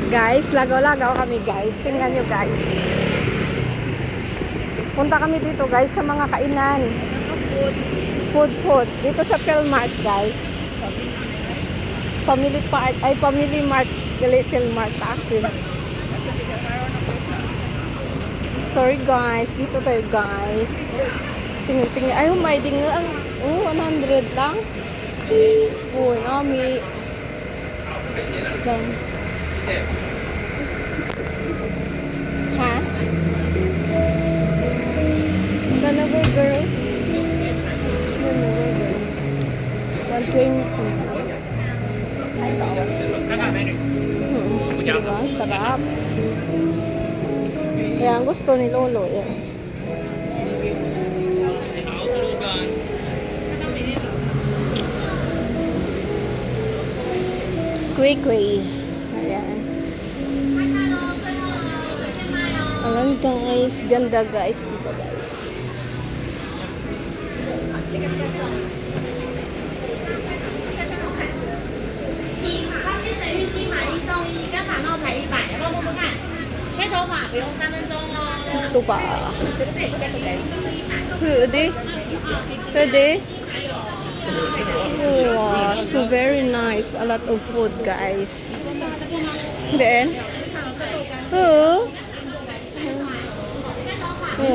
Guys, lagaw-lagaw kami guys. Tingnan nyo guys. Punta kami dito guys sa mga kainan. Food. Dito sa Philmart guys. Family Mart. Little Mart akin. Sorry guys. Dito tayo guys. Tingin. Ay, may ding ang 100 lang. Uy, nami. Gan. Ha? Gana burger. 120. Diba? Sarap. Yan, gusto ni Lolo. Yan. Kway. Ayan. Ayan guys. Ganda guys. Diba guys? Ito pa. Pwede? Wow, so very nice. A lot of food, guys. Then,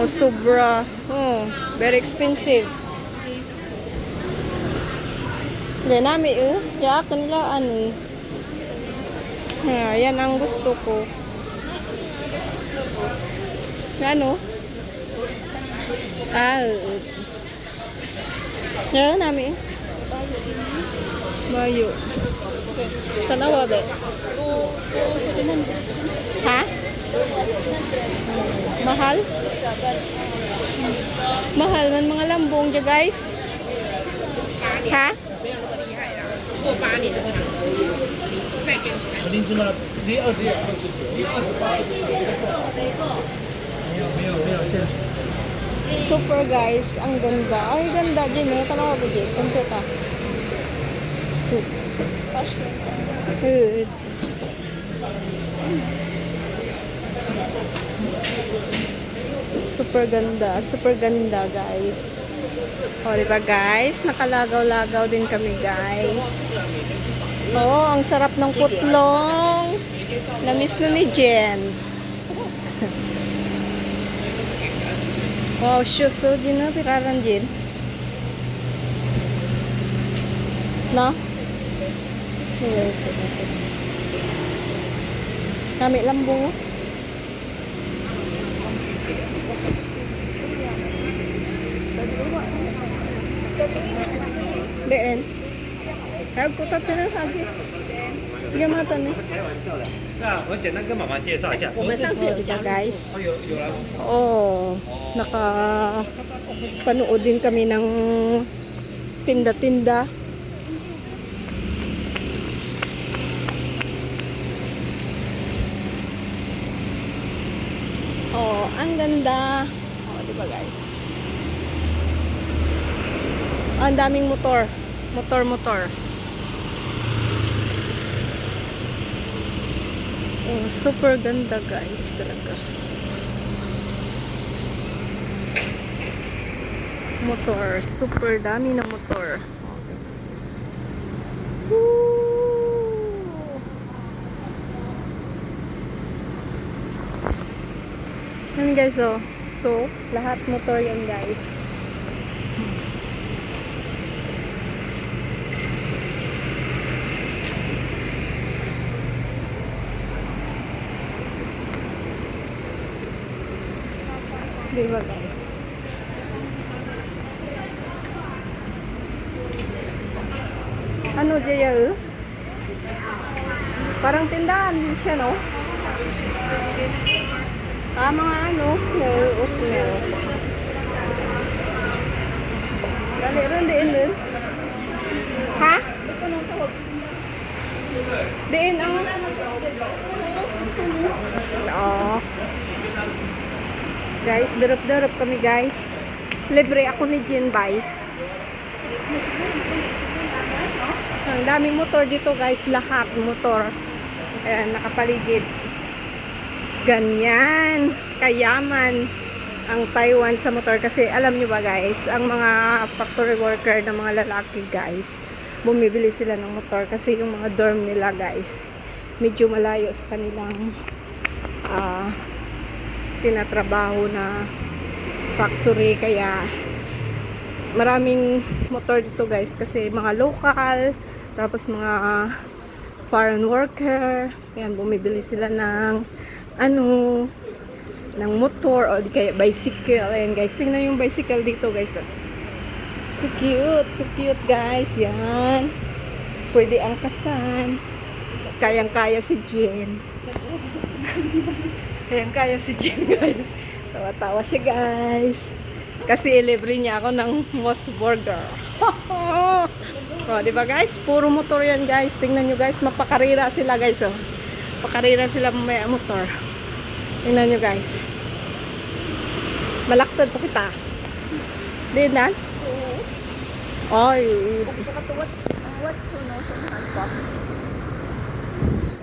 sobra. Very expensive. Then, kaya kanila, yan ang gusto ko. Ano? Yan, nami. Bayo. Tanawa ba? Ha? Mahal? Mahal man mga lambong dyan guys. Ha? 您知道离20也29，离28没有现成。 Super guys, ang ganda. Ay, ganda din eh. Tanawa ba dyan? Kompeta. Good. Super ganda guys. O, diba guys? Nakalagaw-lagaw din kami guys. Oh, ang sarap ng putlong. Namiss na ni Jen. Wow, suso din na. Piraran din. No? Yes. Kami lambong. Deen. Kaya ko tatin na lagi. Gamatan eh. 那我简单跟妈妈介绍一下。我们上次有讲 guys. 有了。 Oh, nakapanood din kami ng tinda-tinda. Oh, ang ganda. Oh, di ba guys? Ang daming motor. Motor. Oh, super ganda guys talaga. Motor, super dami na motor. Woo! Yan guys, oh. So, lahat motor yan guys. Diba guys? Ano dyan? Parang tindahan din siya, no? Mga nauot na. Dali rin, diin. Ha? Diin ang... Oo. Guys, darap kami guys. Libre ako ni Jinbay. Ang daming motor dito guys, lahat motor. Ayan, nakapaligid. Ganyan. Kayaman ang Taiwan sa motor. Kasi alam nyo ba guys, ang mga factory worker ng mga lalaki guys, bumibili sila ng motor kasi yung mga dorm nila guys, medyo malayo sa kanilang tinatrabaho na factory. Kaya maraming motor dito guys kasi mga local, tapos mga foreign worker. Ayan, bumibili sila ng ng motor o di kaya bicycle. Ayan guys, tingnan yung bicycle dito guys. So cute guys. Yan, pwede angkasan. Kayang-kaya si Jen. Kayang-kaya si Jen guys. Tawa-tawa siya guys kasi ilibre niya ako ng Moss Burger. O, di ba guys? Puro motor yan guys. Tingnan nyo guys, mapakarira sila guys. Oh. Pakarira sila may motor. Tingnan nyo guys. Malaktod po kita. Di na? Ay.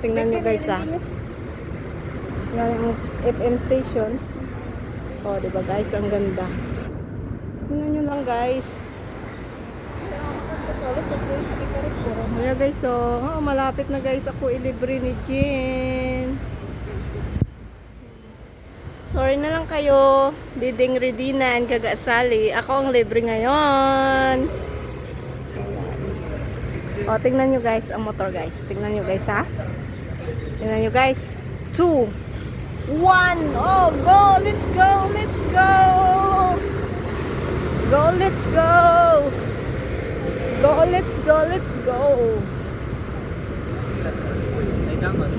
Tingnan nyo guys ah. Yan yung FM station. O, di ba guys? Ang ganda. Tingnan nyo lang guys. Kaya guys, malapit na guys ako ilibre ni Jen. Sorry na lang kayo, Diding Redina and Gagasali. Ako ang libre ngayon. O, tingnan nyo guys ang motor guys. Tingnan nyo guys ha. Tingnan nyo guys. 2, 1. Oh, go! Let's go! Let's go! Go! Let's go! Go! Let's go! Let's go!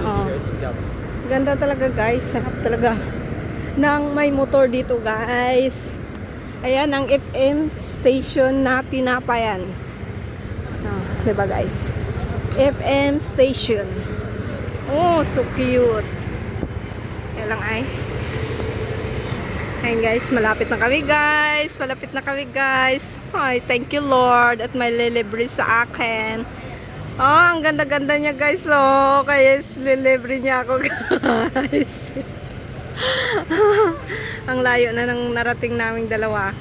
Oh. Ganda talaga guys. Sarap talaga ng may motor dito guys. Ayan ang FM station na Tinapayan. Oh, diba guys? FM station. Oh, so cute. Yan lang ay. Ayan guys, malapit na kami guys. Malapit na kami guys. Ay, thank you Lord at may lilibre sa akin. Oh, ang ganda-ganda niya guys. Oh, kaya lilibre niya ako guys. Ang layo na ng narating naming dalawa.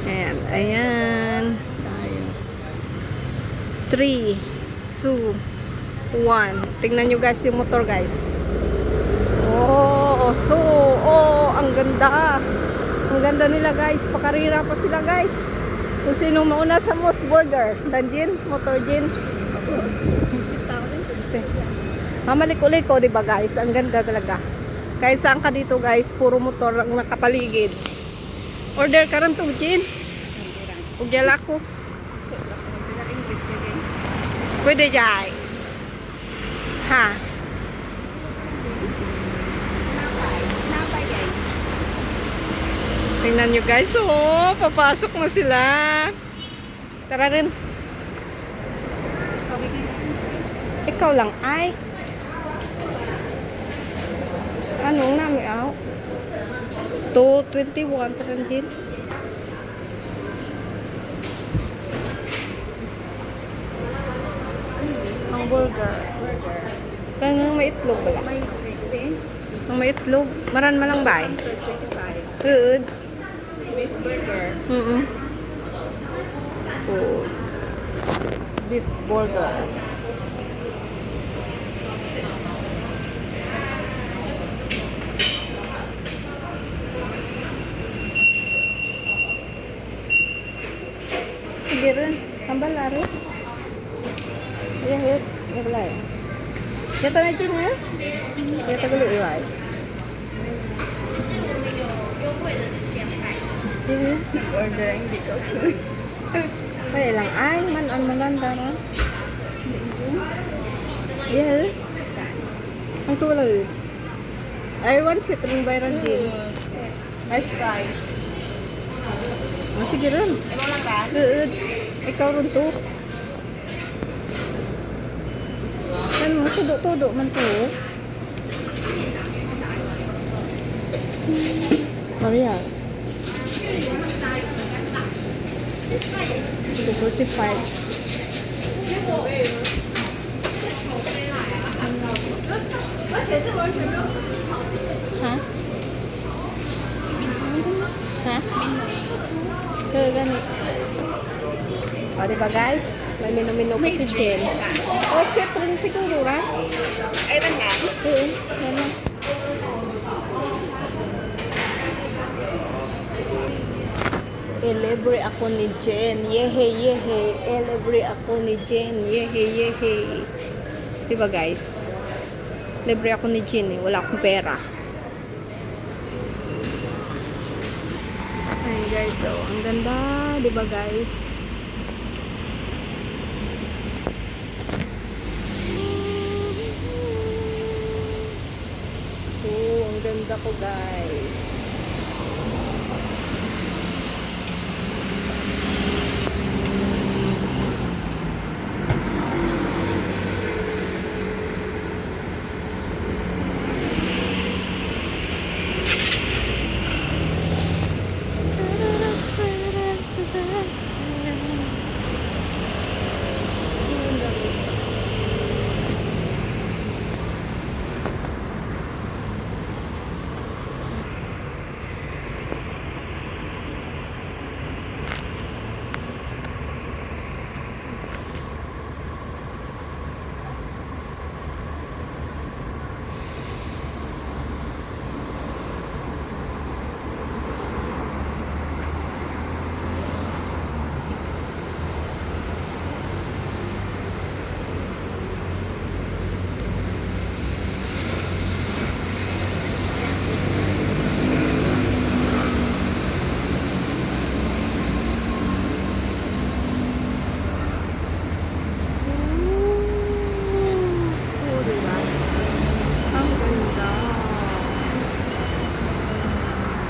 Ayan, ayan. 3, 2, 1. Tingnan nyo guys yung motor guys. Oh, ang ganda. Ang ganda nila guys. Pakarira pa sila guys. Kung sino mauna sa Moss Burger. Danjin, motor Jin. Malik-uliko, diba guys? Ang ganda talaga. Kahit saan ka dito guys, puro motor ang nakapaligid. Order ka rin to, Jin. Ugyala ko. Pwede jay. Ha? Tingnan nyo guys, oh, papasok na sila. Tara rin. Ikaw lang ay. Anong namin out? 221 tara din. Ang burger. Pero may itlog pala. Ang may itlog. Maran malang ba eh? Good. Beef burger. So, beef burger. Sige rin. Ang balaro. Ayan, hit. Ang balaro. Yata na dyan, ha? Yata gulo, iway. Order hindi ko. Kaya lang ay mananda na. Yeah. Ang tulad. I want sit ring bayran din. Ice fries. Sige rin. Ikaw lang ka? Good. Ikaw rin to. Ano, tudo-tudo man to. Maria. 245. Ha? Ha? Kaya ganit. O, diba guys? May minu-minu pa si Jen. O, set rin siguro, ha? Ay, ba nga? Oo, yan na. Libre ako ni Jen. Yehe, yehe. Libre ako ni Jen. Yehe, yehe. Diba guys? Libre ako ni Jen eh. Wala akong pera. Ayun guys, so ang ganda. Diba guys? Oh, ang ganda ko guys.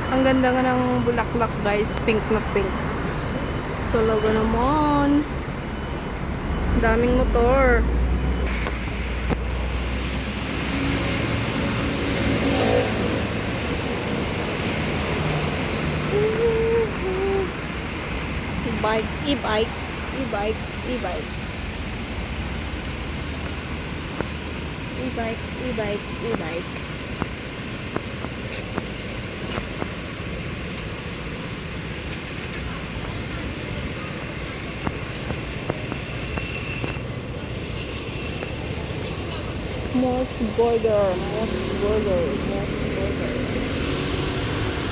Ang ganda nga ng bulaklak guys, pink na pink. Talaga naman. Daming motor. E-bike, e-bike, e-bike, e-bike. E-bike, e-bike, e-bike. Moss Burger, Moss Burger, Moss Burger.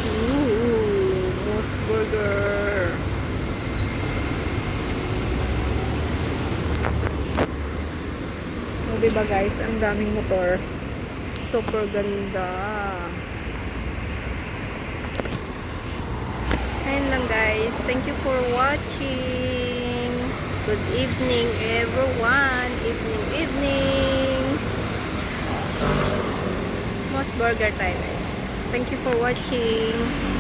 Ooh, Moss Burger. O, diba guys, ang daming motor. Super ganda. Ayun lang guys. Thank you for watching. Good evening everyone. Evening. Moss Burger tayo guys. Thank you for watching.